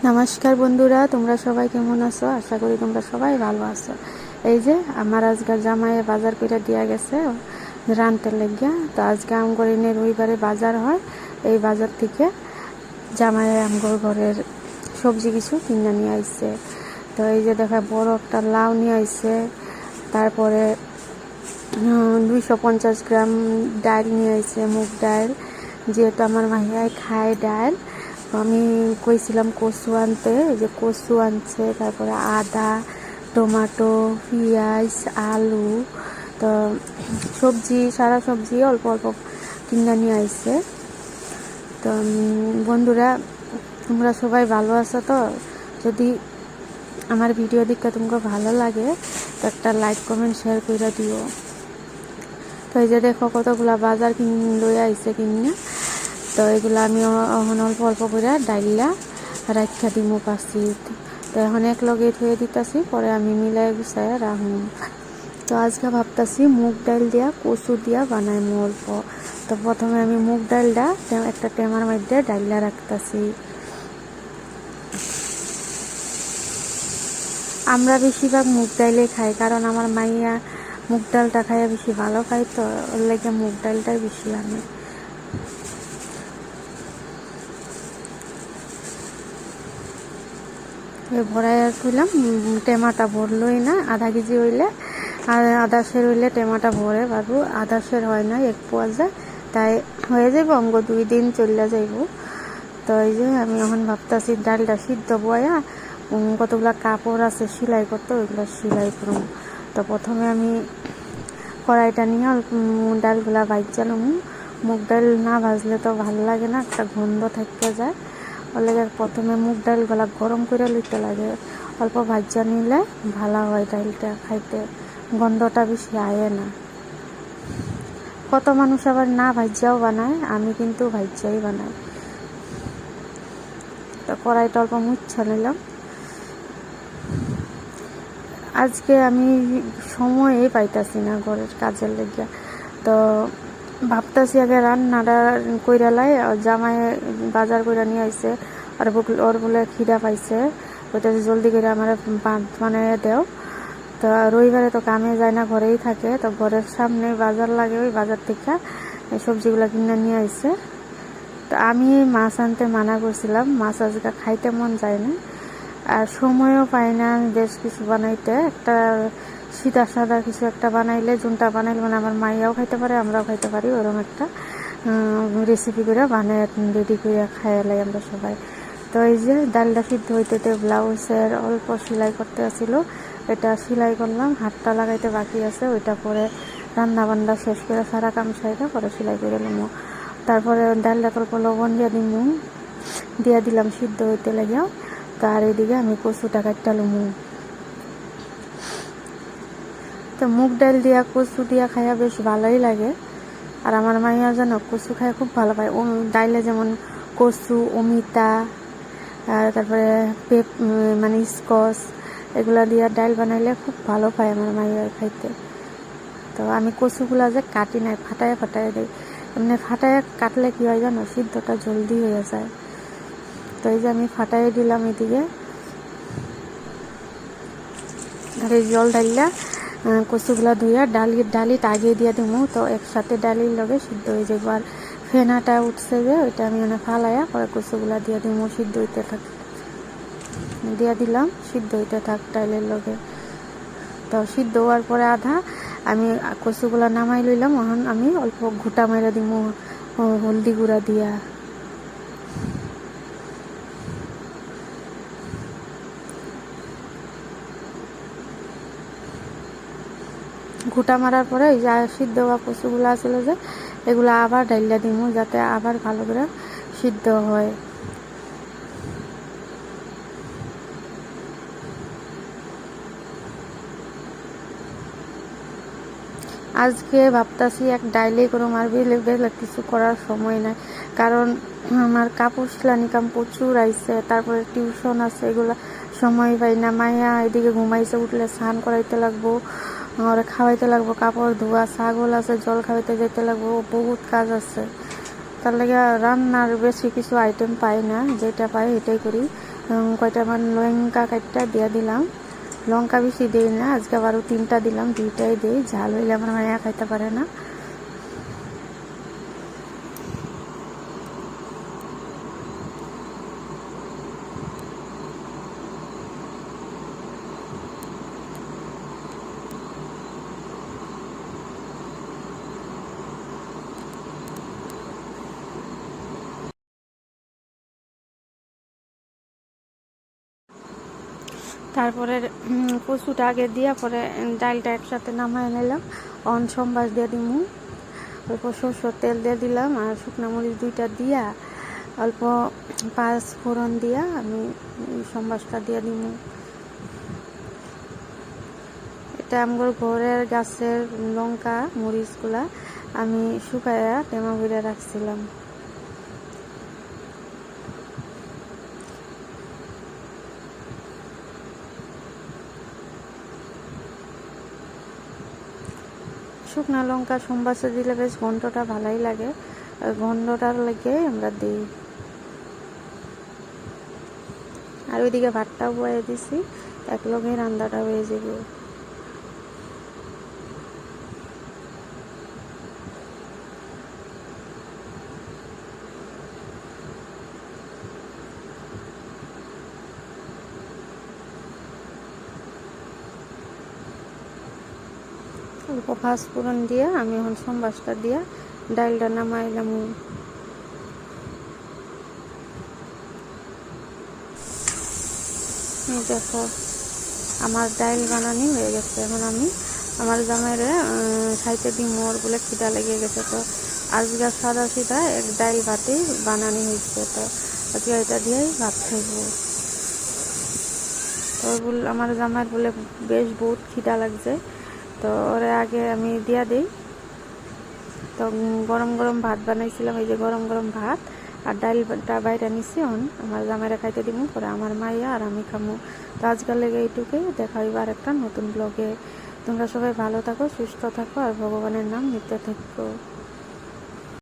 নমস্কার বন্ধুরা, তোমরা সবাই কেমন আছো? আশা করি তোমরা সবাই ভালো আছো। এই যে আমার আজকে জামাইয়ে বাজার করে দিয়া গেছে রানতে লাগিয়া। তো আজকে আমগরিনের রবিবারে বাজার হয়, এই বাজার থেকে জামাইয়ে আমগর ঘরের সবজি কিছু কিনে নিয়ে আইছে। তো এই যে দেখা বড় একটা লাউ নিয়ে আইছে, তারপরে 250 গ্রাম ডাল নিয়ে আইছে, মুগ ডাল, যেহেতু আমার মাহিয়ায় খায় ডাল। আমি কইছিলাম কচু আনতে, এই যে কচু আনছে, তারপরে আদা, টমেটো, পেঁয়াজ, আলু। তো সবজি, সারা সবজি অল্প অল্প কিনে নিয়ে আইছে। তো বন্ধুরা, তোমরা সবাই ভালো আছো তো? যদি আমার ভিডিও দেখতে তোমাকে ভালো লাগে তো একটা লাইক কমেন্ট শেয়ার করে দিও। তো এই যে দেখো কতগুলা বাজার লই আইছে কিনে। তো এগুলো আমি এখন অল্প অল্প করে ডাইলা রাখা দিমু পাচ্ছি। তো এখন এক লগে ধুয়ে দিতেছি, পরে আমি মিলাই গুছাই রাখুন। তো আজকে ভাবতেছি মুগ ডাল দিয়া কচু দিয়া বানাইমু অল্প। তো প্রথমে আমি মুগ ডালটা একটা টেমার মধ্যে ডাইলা রাখতেছি। আমরা বেশিরভাগ মুগ ডাইলে খাই, কারণ আমার মাইয়া মুগ ডালটা খাইয়া বেশি ভালো খাই, তো ওর লেগে মুগ ডালটাই বেশি আনে। ভরাই খুললাম, টেমাটা ভরলই না, আধা কেজি হইলে আর আধা সের হইলে টেমাটা ভরে বাবু, আধা সের হয় না, এক পোয়া যায়, তাই হয়ে যাইব অঙ্গ 2 দিন চলে যাইব। তো এই যে আমি এখন ভাবতেছি ডালটা সিদ্ধ বয়া, কতগুলা কাপড় আছে সেলাই করতে, ওইগুলো সেলাই করব। তো প্রথমে আমি কড়াইটা নিয়ে ডালগুলা ভাজলাম। মুগ ডাল না ভাজলে তো ভালো লাগে না, একটা গন্ধ থাকতে যায়। ওলে প্রথমে মুগ ডালগুলা গরম করে লইতে লাগে, অল্প ভাজা নিলে ভালো হয় ডালটা খাইতে, গন্ধটা বেশি আয়ে না। কত মানুষ আবার না ভাজাও বানায়, আমি কিন্তু ভাজাই বানাই। তো কড়াইটা অল্প মুচ্ছা নিলাম। আজকে আমি সময়ই পাইতাছি না ঘরের কাজের লেগে, তো ভাবতাছি আগে রান্নাটা কইরা লাই। জামাই বাজার কইরা নিয়ে আইছে, আর ওর বলে খিদা পাইছে, ওইটা জলদি করে আমার ভাত বানিয়ে দেও। তো রবিবারে তো কামে যায় না, ঘরেই থাকে, তো ঘরের সামনে বাজার লাগে, ওই বাজার থেকে সবজিগুলো কিনে নিয়ে আইছে। তো আমি মাছ আনতে মানা করছিলাম, মাছ আজকে খাইতে মন যায় না, আর সময়ও পাই না বেশ কিছু বানাইতে। একটা সিধা সাদা কিছু একটা বানাইলে, যোনটা বানাইলে মানে আমার মাইয়াও খাইতে পারে, আমরাও খাইতে পারি, ওরকম একটা রেসিপি করে বানিয়ে রেডি করে খাইয়ালাই আমরা সবাই। তো এই যে ডালটা সিদ্ধ হইতে ব্লাউজের অল্প সেলাই করতে আসছিল, এটা সেলাই করলাম, হাতটা লাগাইতে বাকি আছে, ওইটা পরে রান্না বান্না শেষ করে সারা কাম সাইডে পরে সেলাই করে নিলাম। তারপরে ডালটা অল্প লবণ দিয়া দিলাম সিদ্ধ হইতে লাগিয়া। তার এদিকে আমি কচুটা কাটলাম। তো মুগ ডাল দিয়া কচু দিয়া খাইয়া বেশ ভালোই লাগে, আর আমার মাইয়া যেন কচু খাই খুব ভালো পায়। ডাইলে যেমন কচু, অমিতা, তারপরে মানে স্কচ, এগুলা দিয়া ডাল বানাইলে খুব ভালো পায় আমার মাইয়া খাইতে। তো আমি কচুগুলা যে কাটি নাই, ফাটায় ফাটায় দিই। এমনি ফাটায় কাটলে কি হয় জানো, সিদ্ধটা জলদি হয়ে যায়। তো এই যে আমি ফাটাই দিলাম এদিকে, আর এই জল ডালিয়া কচুগুলা ধুইয়া ডালিটা আগে দিয়ে দেবো, তো একসাথে ডালির লগে সিদ্ধ হয়ে যাবো। আর ফেনাটা উঠছে যে, ওইটা আমি ফালাইয়া পরে কচুগুলা দিয়ে দেবো, সিদ্ধ হইতে থাক দিয়ে দিলাম, সিদ্ধ হইতে থাক ডালের লগে। তো সিদ্ধ হওয়ার পরে আধা আমি কচুগুলা নামাই লইলাম। এখন আমি অল্প ঘুটা মাইরা দিব হলদি গুঁড়া দিয়া। ঘুটা মারার পরে এই যে সিদ্ধ হওয়া কচুগুলো আসলে যে, এগুলো আবার ডাইলা দিব, যাতে আবার ভালো করে সিদ্ধ হয়। আজকে ভাবতাছি এক ডাইলেই করুম, আর বেলে কিছু করার সময় নাই, কারণ আমার কাপড় সেলানি কাম প্রচুর আইছে, তারপরে টিউশন আছে, এগুলো সময় পাই না। মাইয়া এদিকে ঘুমাইছে, উঠলে স্নান করাইতে লাগবো, আর খাওয়াইতে লাগবো, কাপড় ধোয়া, ছাগল আছে জল খাওয়াইতে যেতে লাগবো, বহুত কাজ আছে। তার লাগে রান্নার বেশি কিছু আইটেম পাই না, যেটা পাই এটাই করি। কয়টা মান লঙ্কা কাটটা দিয়া দিলাম। লঙ্কা বেশি দিই না, আজকে আবারও 3টা দিলাম, 2টাই দিই, ঝাল হইলে আমার মায়া খাইতে পারে না। তারপরে কচুটা আগে দিয়া পরে ডালটা একসাথে নামায় নিলাম। সম্বাস দিয়ে দিমু, অল্প সরষের তেল দিয়ে দিলাম আর শুকনো মরিচ 2টা দিয়া অল্প 5 ফোড়ন দিয়া আমি সম্বাসটা দিয়ে দিমু। এটা আমার ঘরের গাছের লঙ্কা মরিচগুলা আমি শুকায়া টেমা ভরে রাখছিলাম। শুকনা লঙ্কা সম্বাসে দিলে বেশ গন্ধটা ভালোই লাগে, গন্ধটার লেগে আমরা দিই। আর ওইদিকে ভাতটাও বয়ে দিছি, এক লগে রান্নাটা হয়ে যাবে। অল্প পাঁচফোড়ন দিয়ে আমি এখন সম্বাসটা দিয়া ডালটা নামাইলাম। দেখো আমার ডাল বানানি হয়ে গেছে। এখন আমি আমার জামাইরে খাইতে দিই, মোর বলে খিদা লেগে গেছে। তো আজকে সাদা সিধা এক ডাল ভাতই বানানি হয়েছে, তো আজকে এটা দিয়েই ভাত খাইব। তো আমার জামাইয়ের বলে বেশ বহুত খিদা লাগছে, তো ওরে আগে আমি দিয়া দিই। তো গরম গরম ভাত বানাইছিলাম, এই যে গরম গরম ভাত আর ডালটা বাইরে নিছি। আমার জামাইরা খাইতে দিব, পরে আমার মাইয়া আর আমি খামো। তো আজকাল লেগে এইটুকুই, দেখা হইব আর একটা নতুন ব্লগে। তোমরা সবাই ভালো থাকো, সুস্থ থাকো আর ভগবানের নাম নিতে থাকো।